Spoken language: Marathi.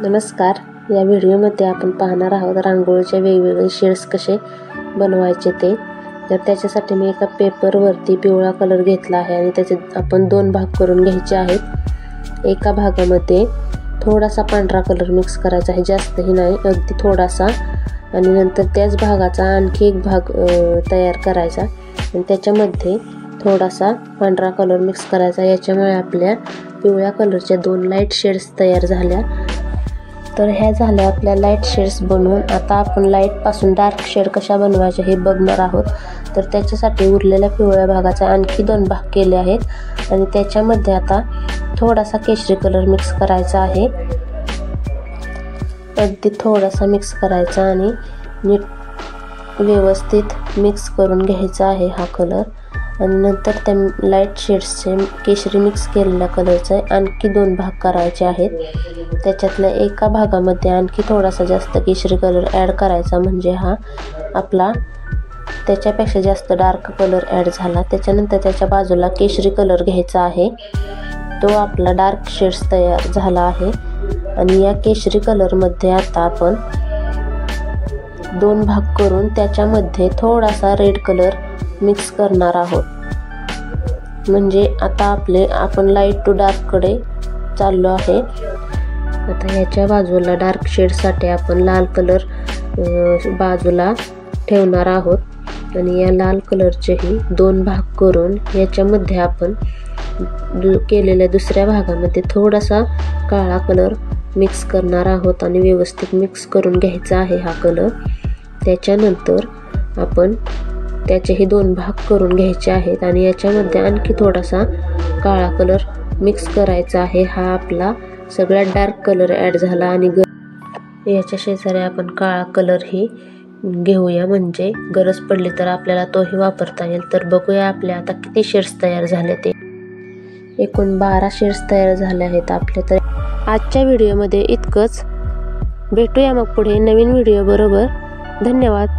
नमस्कार. या व्हिडिओमध्ये आपण पाहणार आहोत रांगोळीचे वेगवेगळे शेड्स कसे बनवायचे ते. तर त्याच्यासाठी मी एका पेपरवरती पिवळा कलर घेतला आहे आणि त्याचे आपण 2 भाग करून घ्यायचे आहेत. एका भागामध्ये थोडासा पांढरा कलर मिक्स करायचा आहे, जास्तही नाही, अगदी थोडासा. आणि नंतर त्याच भागाचा आणखी एक भाग तयार करायचा आणि त्याच्यामध्ये थोडासा पांढरा कलर मिक्स करायचा. याच्यामुळे आपल्या पिवळ्या कलरच्या 2 लाईट शेड्स तयार झाल्या. तर ह्या झाल्या आपल्या लाईट शेड्स बनवून. आता आपण लाईटपासून डार्क शेड कशा बनवायचे हे बघणार आहोत. तर त्याच्यासाठी उरलेल्या पिवळ्या भागाचा आणखी 2 भाग केले आहेत आणि त्याच्यामध्ये आता थोडासा केशरी कलर मिक्स करायचा आहे. अगदी थोडासा मिक्स करायचा आणि नीट व्यवस्थित मिक्स करून घ्यायचा आहे हा कलर. आणि नंतर त्या लाईट शेड्सचे केशरी मिक्स केलेल्या कलरचे आणखी 2 भाग करायचे आहेत. त्याच्यातल्या एका भागामध्ये आणखी थोडासा जास्त केशरी कलर ॲड करायचा, म्हणजे हा आपला त्याच्यापेक्षा जास्त डार्क कलर ॲड झाला. त्याच्यानंतर त्याच्या बाजूला केशरी कलर घ्यायचा आहे, तो आपला डार्क शेड्स तयार झाला आहे. आणि या केशरी कलरमध्ये आता आपण 2 भाग करून त्याच्यामध्ये थोडासा रेड कलर मिक्स करणार आहोत. म्हणजे आता आपण लाईट टू डार्ककडे चाललो आहे. आता याच्या बाजूला डार्क शेडसाठी आपण लाल कलर बाजूला ठेवणार आहोत आणि या लाल कलरचेही 2 भाग करून याच्यामध्ये आपण केलेल्या दुसऱ्या भागामध्ये थोडासा काळा कलर मिक्स करणार आहोत आणि व्यवस्थित मिक्स करून घ्यायचा आहे हा कलर. त्याच्यानंतर आपण त्याचेही 2 भाग करून घ्यायचे आहेत आणि याच्यामध्ये आणखी थोडासा काळा कलर मिक्स करायचा आहे. हा आपला सगळ्यात डार्क कलर ॲड झाला आणि याच्या शेजारी आपण काळा कलरही घेऊया, म्हणजे गरज पडली तर आपल्याला तोही वापरता येईल. तर बघूया आपल्या आता किती शेड्स तयार झाले ते. एकूण 12 शेड्स तयार झाले आहेत आपले. तर आजच्या व्हिडिओमध्ये इतकंच. भेटूया मग पुढे नवीन व्हिडिओ बरोबर. धन्यवाद.